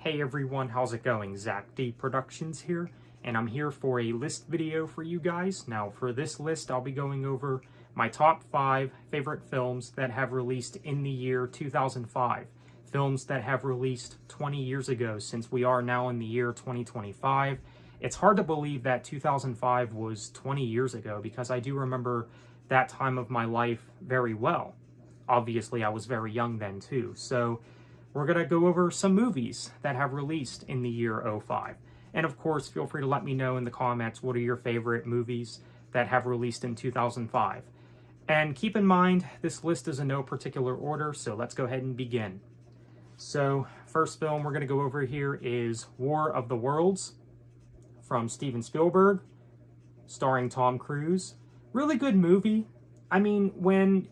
Hey everyone, how's it going? Zach D Productions here, and I'm here for a list video for you guys. Now, for this list, I'll be going over my top 5 favorite films that have released in the year 2005. Films that have released 20 years ago, since we are now in the year 2025. It's hard to believe that 2005 was 20 years ago, because I do remember that time of my life very well. Obviously, I was very young then too, so we're going to go over some movies that have released in the year '05. And of course, feel free to let me know in the comments what are your favorite movies that have released in 2005. And keep in mind, this list is in no particular order, so let's go ahead and begin. So, first film we're going to go over here is War of the Worlds from Steven Spielberg, starring Tom Cruise. Really good movie. I mean, when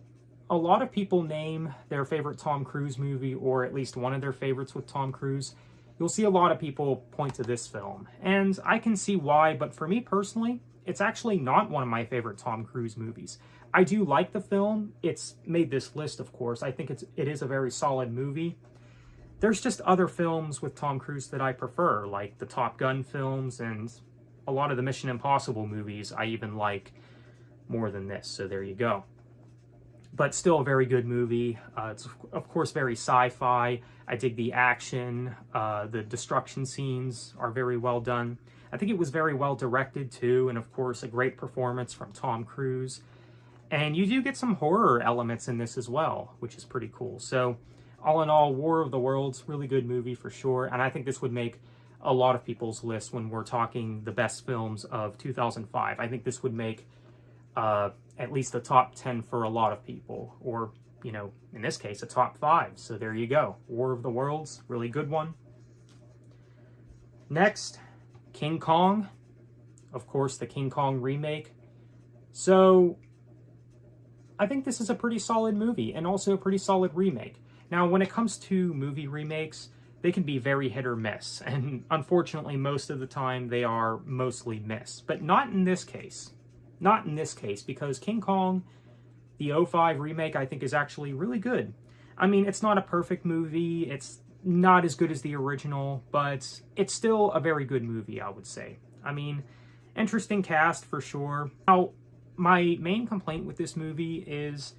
a lot of people name their favorite Tom Cruise movie, or at least one of their favorites with Tom Cruise, you'll see a lot of people point to this film. And I can see why, but for me personally, it's actually not one of my favorite Tom Cruise movies. I do like the film. It's made this list, of course. I think it is a very solid movie. There's just other films with Tom Cruise that I prefer, like the Top Gun films and a lot of the Mission Impossible movies I even like more than this, so there you go. But still a very good movie. It's, of course, very sci-fi. I dig the action. The destruction scenes are very well done. I think it was very well directed, too. And, of course, a great performance from Tom Cruise. And you do get some horror elements in this as well, which is pretty cool. So, all in all, War of the Worlds, really good movie for sure. And I think this would make a lot of people's list when we're talking the best films of 2005. I think this would make at least the top 10 for a lot of people, or, you know, in this case, a top 5. So there you go. War of the Worlds, really good one. Next, King Kong. Of course, the King Kong remake. So I think this is a pretty solid movie, and also a pretty solid remake. Now, when it comes to movie remakes, they can be very hit or miss, and unfortunately, most of the time, they are mostly miss. But not in this case. Not in this case, because King Kong, the '05 remake, I think is actually really good. I mean, it's not a perfect movie, it's not as good as the original, but it's still a very good movie, I would say. I mean, interesting cast for sure. Now, my main complaint with this movie is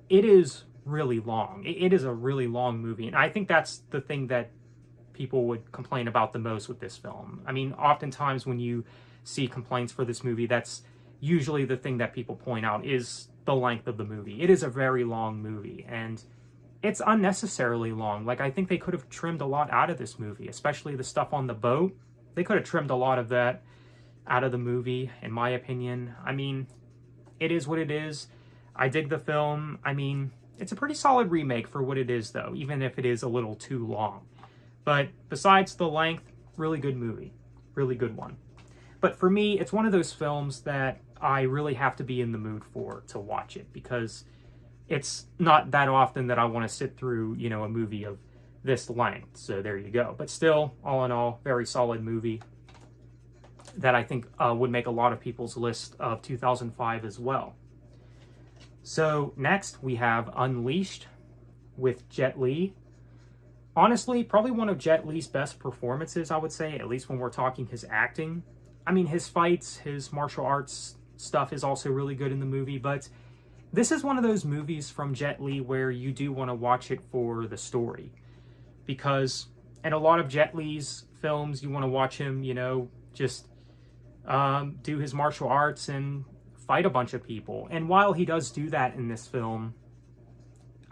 it is really long. It is a really long movie, and I think that's the thing that people would complain about the most with this film. I mean, oftentimes when you see complaints for this movie, that's usually the thing that people point out is the length of the movie. It is a very long movie, and it's unnecessarily long. Like, I think they could have trimmed a lot out of this movie, especially the stuff on the boat. They could have trimmed a lot of that out of the movie, in my opinion. I mean, it is what it is. I dig the film. I mean, it's a pretty solid remake for what it is, though, even if it is a little too long. But besides the length, really good movie. Really good one. But for me, it's one of those films that I really have to be in the mood for to watch it, because it's not that often that I want to sit through, you know, a movie of this length. So there you go. But still, all in all, very solid movie that I think would make a lot of people's list of 2005 as well. So next, we have Unleashed with Jet Li. Honestly, probably one of Jet Li's best performances, I would say, at least when we're talking his acting. I mean, his fights, his martial arts stuff is also really good in the movie, but this is one of those movies from Jet Li where you do want to watch it for the story. Because in a lot of Jet Li's films, you want to watch him, you know, just do his martial arts and fight a bunch of people. And while he does do that in this film,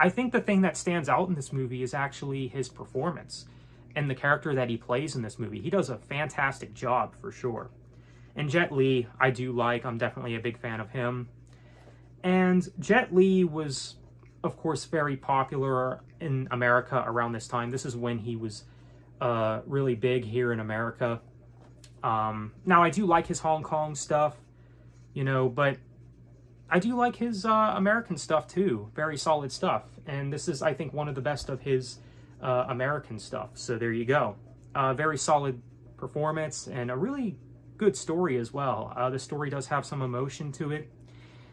I think the thing that stands out in this movie is actually his performance and the character that he plays in this movie. He does a fantastic job, for sure. And Jet Li, I do like. I'm definitely a big fan of him. And Jet Li was, of course, very popular in America around this time. This is when he was really big here in America. Now, I do like his Hong Kong stuff, you know, but I do like his American stuff, too. Very solid stuff. And this is, I think, one of the best of his American stuff. So there you go. Very solid performance and a really good story as well. The story does have some emotion to it.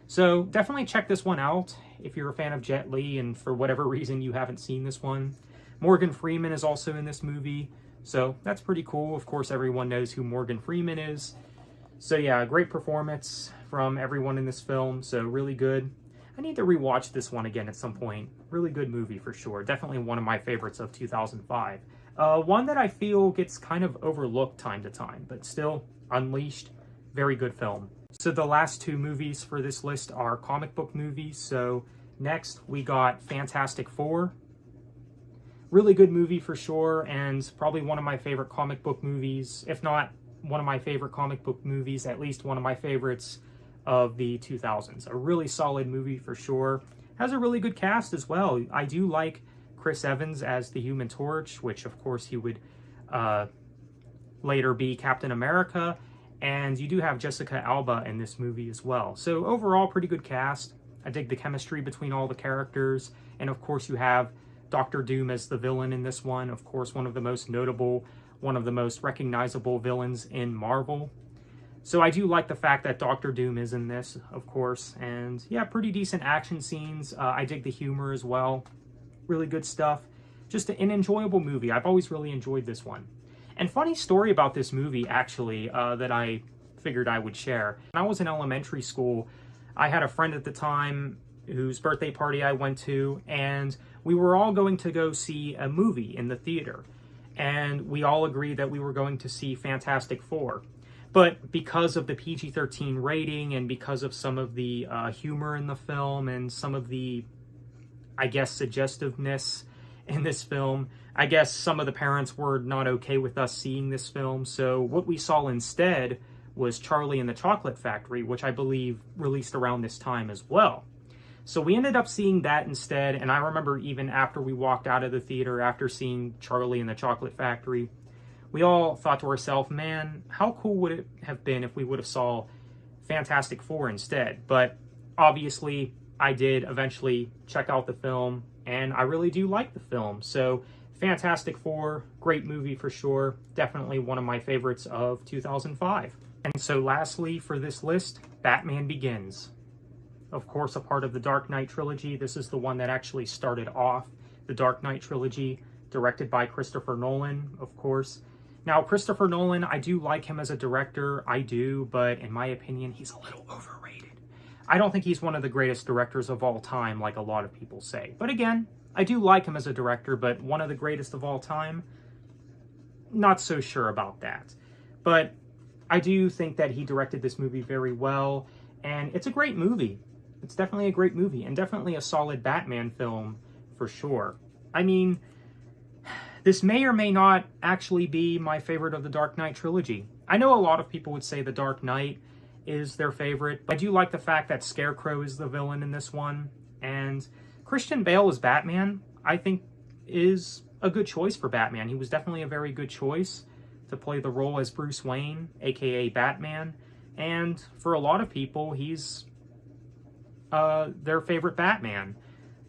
So definitely check this one out if you're a fan of Jet Li and for whatever reason you haven't seen this one. Morgan Freeman is also in this movie, so that's pretty cool. Of course, everyone knows who Morgan Freeman is. So yeah, great performance from everyone in this film, so really good. I need to rewatch this one again at some point. Really good movie for sure. Definitely one of my favorites of 2005. One that I feel gets kind of overlooked time to time, but still, Unleashed, very good film. So the last two movies for this list are comic book movies. So next we got Fantastic Four. Really good movie for sure, and probably one of my favorite comic book movies, if not one of my favorite comic book movies, at least one of my favorites of the 2000s. A really solid movie for sure. Has a really good cast as well. I do like Chris Evans as the Human Torch, which of course he would later be Captain America. And you do have Jessica Alba in this movie as well. So overall, pretty good cast. I dig the chemistry between all the characters. And of course you have Doctor Doom as the villain in this one. Of course, one of the most notable, one of the most recognizable villains in Marvel. So I do like the fact that Doctor Doom is in this, of course. And yeah, pretty decent action scenes. I dig the humor as well. Really good stuff. Just an enjoyable movie. I've always really enjoyed this one. And funny story about this movie, actually, that I figured I would share. When I was in elementary school, I had a friend at the time whose birthday party I went to, and we were all going to go see a movie in the theater. And we all agreed that we were going to see Fantastic Four. But because of the PG-13 rating and because of some of the humor in the film and some of the, I guess, suggestiveness in this film, I guess some of the parents were not okay with us seeing this film. So what we saw instead was Charlie and the Chocolate Factory, which I believe released around this time as well. So we ended up seeing that instead. And I remember even after we walked out of the theater, after seeing Charlie and the Chocolate Factory, we all thought to ourselves, man, how cool would it have been if we would have saw Fantastic Four instead? But obviously, I did eventually check out the film, and I really do like the film. So Fantastic Four, great movie for sure. Definitely one of my favorites of 2005. And so lastly for this list, Batman Begins. Of course, a part of the Dark Knight trilogy. This is the one that actually started off the Dark Knight trilogy, directed by Christopher Nolan, of course. Now, Christopher Nolan, I do like him as a director, I do, but in my opinion, he's a little overrated. I don't think he's one of the greatest directors of all time, like a lot of people say. But again, I do like him as a director, but one of the greatest of all time? Not so sure about that. But I do think that he directed this movie very well, and it's a great movie. It's definitely a great movie, and definitely a solid Batman film, for sure. I mean, this may or may not actually be my favorite of the Dark Knight trilogy. I know a lot of people would say The Dark Knight is their favorite, but I do like the fact that Scarecrow is the villain in this one, and Christian Bale as Batman, I think, is a good choice for Batman. He was definitely a very good choice to play the role as Bruce Wayne, aka Batman, and for a lot of people, he's their favorite Batman.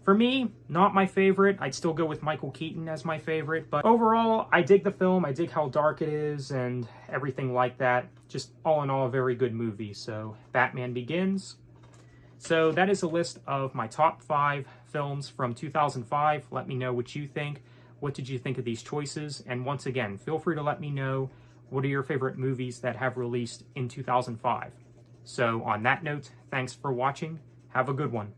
For me, not my favorite. I'd still go with Michael Keaton as my favorite, but overall, I dig the film. I dig how dark it is and everything like that. Just all in all, a very good movie. So, Batman Begins. So, that is a list of my top 5 films from 2005. Let me know what you think. What did you think of these choices? And once again, feel free to let me know what are your favorite movies that have released in 2005. So, on that note, thanks for watching. Have a good one.